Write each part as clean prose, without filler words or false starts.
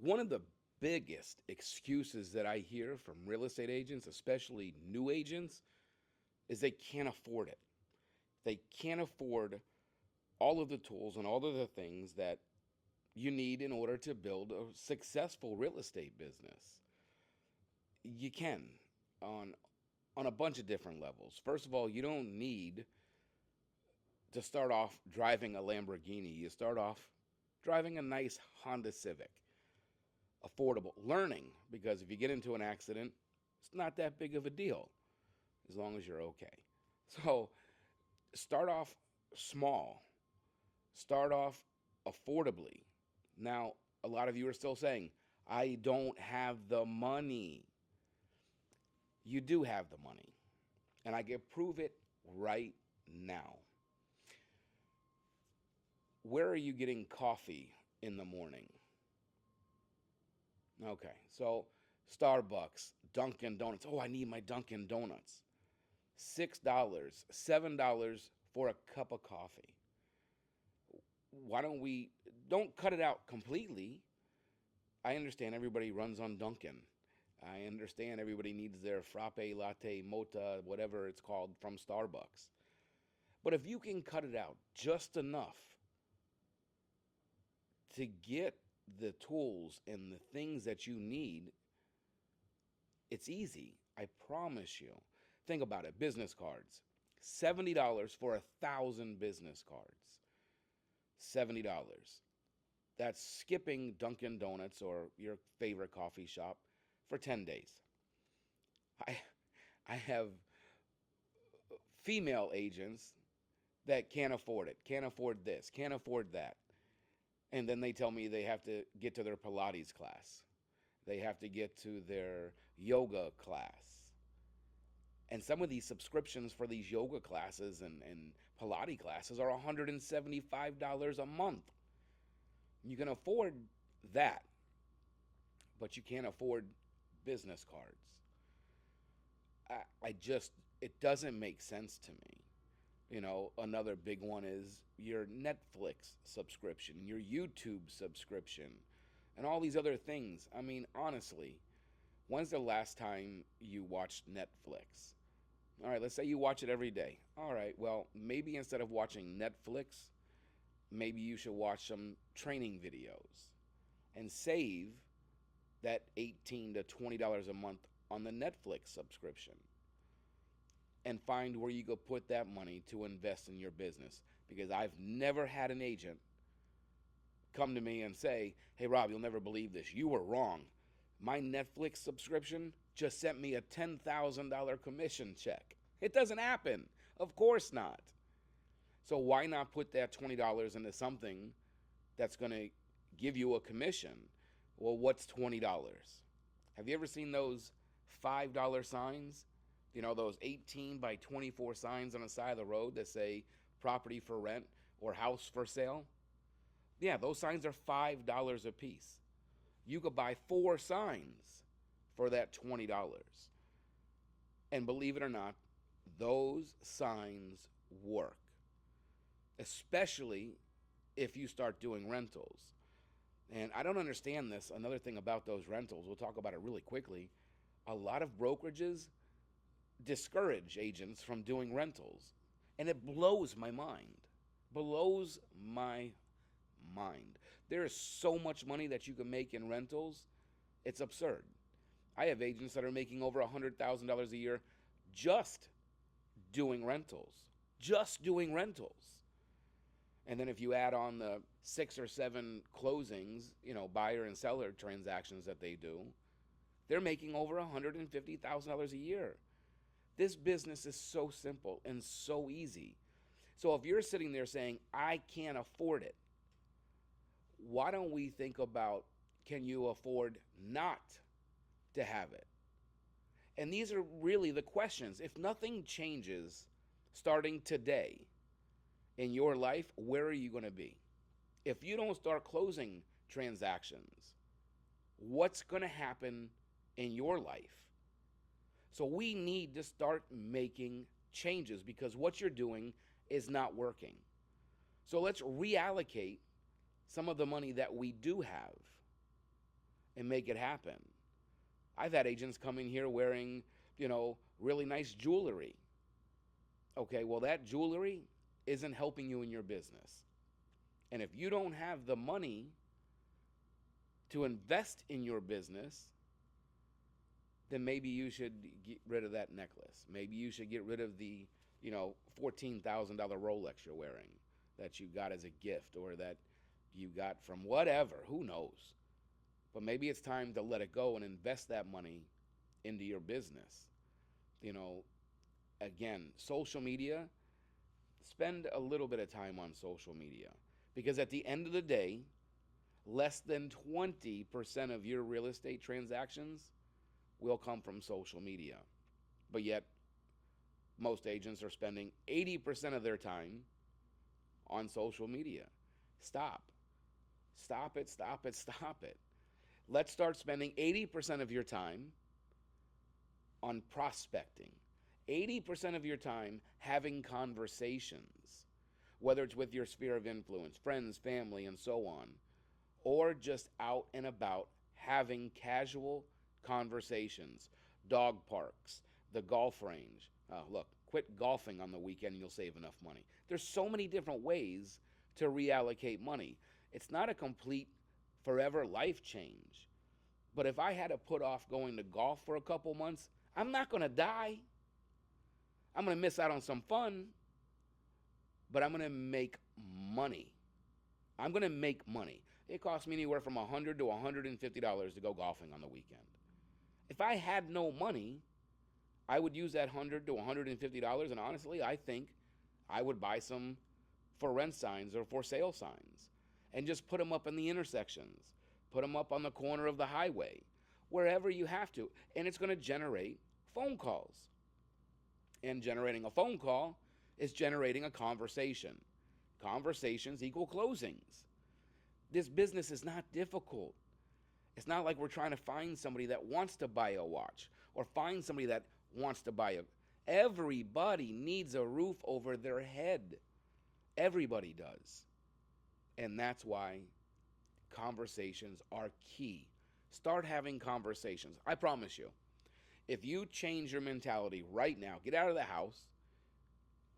One of the biggest excuses that I hear from real estate agents, especially new agents, is they can't afford it. They can't afford all of the tools and all of the things that you need in order to build a successful real estate business. You can on on a bunch of different levels. First of all, you don't need to start off driving a Lamborghini. You start off driving a nice Honda Civic. Affordable. Learning, because if you get into an accident, it's not that big of a deal as long as you're okay. So start off small, start off affordably. Now, a lot of you are still saying, I don't have the money. You do have the money, and I can prove it right now. Where are you getting coffee in the morning? Okay, so Starbucks, Dunkin' Donuts. Oh, I need my Dunkin' Donuts. $6, $7 for a cup of coffee. Why don't cut it out completely. I understand everybody runs on Dunkin'. I understand everybody needs their frappe, latte, mocha, whatever it's called from Starbucks. But if you can cut it out just enough to get the tools and the things that you need, it's easy. I promise you. Think about it. Business cards. $70 for 1,000 business cards. $70. That's skipping Dunkin' Donuts or your favorite coffee shop for 10 days. I I have female agents that can't afford it, can't afford this, can't afford that. And then they tell me they have to get to their Pilates class. They have to get to their yoga class. And some of these subscriptions for these yoga classes and Pilates classes are $175 a month. You can afford that, but you can't afford business cards. I just, it doesn't make sense to me. You know, another big one is your Netflix subscription, your YouTube subscription, and all these other things. I mean, honestly, when's the last time you watched Netflix? All right, let's say you watch it every day. All right, well, maybe instead of watching Netflix, maybe you should watch some training videos and save that $18 to $20 a month on the Netflix subscription and find where you go put that money to invest in your business. Because I've never had an agent come to me and say, hey, Rob, you'll never believe this. You were wrong. My Netflix subscription just sent me a $10,000 commission check. It doesn't happen. Of course not. So why not put that $20 into something that's going to give you a commission? Well, what's $20? Have you ever seen those $5 signs? You know, those 18 by 24 signs on the side of the road that say property for rent or house for sale? Yeah, those signs are $5 a piece. You could buy 4 signs for that $20. And believe it or not, those signs work, especially if you start doing rentals. And I don't understand this. Another thing about those rentals, we'll talk about it really quickly. A lot of brokerages discourage agents from doing rentals. And it blows my mind. Blows my mind. There is so much money that you can make in rentals. It's absurd. I have agents that are making over $100,000 a year just doing rentals. Just doing rentals. And then if you add on the 6 or 7 closings, you know, buyer and seller transactions that they do, they're making over $150,000 a year. This business is so simple and so easy. So if you're sitting there saying, I can't afford it, why don't we think about, can you afford not to have it? And these are really the questions. If nothing changes starting today in your life, where are you going to be? If you don't start closing transactions, what's going to happen in your life? So we need to start making changes because what you're doing is not working. So let's reallocate some of the money that we do have and make it happen. I've had agents come in here wearing, really nice jewelry. Okay, well, that jewelry isn't helping you in your business. And if you don't have the money to invest in your business, then maybe you should get rid of that necklace. Maybe you should get rid of the, $14,000 Rolex you're wearing that you got as a gift or that you got from whatever, who knows. But maybe it's time to let it go and invest that money into your business. Again, social media, spend a little bit of time on social media because at the end of the day, less than 20% of your real estate transactions will come from social media. But yet, most agents are spending 80% of their time on social media. Stop. Stop it, stop it, stop it. Let's start spending 80% of your time on prospecting. 80% of your time having conversations, whether it's with your sphere of influence, friends, family, and so on, or just out and about having casual conversations, dog parks, the golf range. Look, quit golfing on the weekend and you'll save enough money. There's so many different ways to reallocate money. It's not a complete forever life change. But if I had to put off going to golf for a couple months, I'm not going to die. I'm going to miss out on some fun, but I'm going to make money. I'm going to make money. It costs me anywhere from $100 to $150 to go golfing on the weekend. If I had no money, I would use that $100 to $150, and honestly, I think I would buy some for rent signs or for sale signs and just put them up in the intersections, put them up on the corner of the highway, wherever you have to, and it's going to generate phone calls. And generating a phone call is generating a conversation. Conversations equal closings. This business is not difficult. It's not like we're trying to find somebody that wants to buy a watch or find somebody that wants to buy a... Everybody needs a roof over their head. Everybody does. And that's why conversations are key. Start having conversations. I promise you, if you change your mentality right now, get out of the house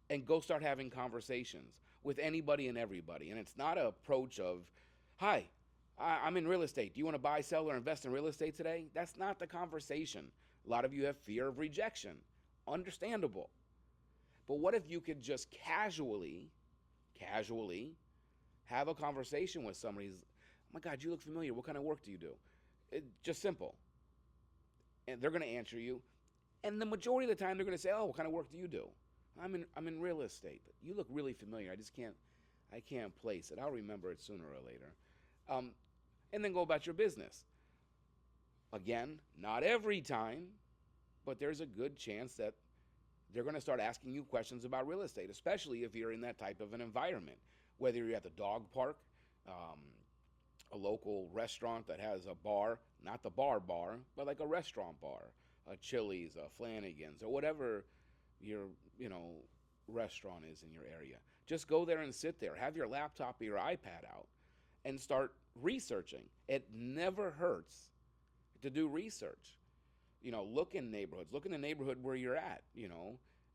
and go start having conversations with anybody and everybody. And it's not an approach of, hi, I'm in real estate. Do you want to buy, sell, or invest in real estate today? That's not the conversation. A lot of you have fear of rejection. Understandable. But what if you could just casually have a conversation with somebody? Oh my God, you look familiar. What kind of work do you do? Just simple. And they're going to answer you. And the majority of the time, they're going to say, oh, what kind of work do you do? I'm in real estate. But you look really familiar. I can't place it. I'll remember it sooner or later. And then go about your business. Again, not every time, but there's a good chance that they're going to start asking you questions about real estate, especially if you're in that type of an environment, whether you're at the dog park, a local restaurant that has a bar, not the bar, but like a restaurant bar, a Chili's, a Flanagan's, or whatever your, restaurant is in your area. Just go there and sit there. Have your laptop or your iPad out and start researching. It never hurts to do research. Look in neighborhoods. Look in the neighborhood where you're at,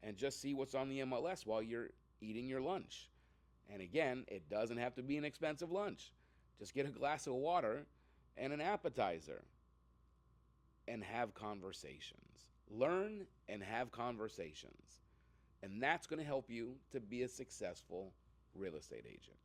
and just see what's on the MLS while you're eating your lunch. And again, it doesn't have to be an expensive lunch. Just get a glass of water and an appetizer and have conversations. Learn and have conversations. And that's going to help you to be a successful real estate agent.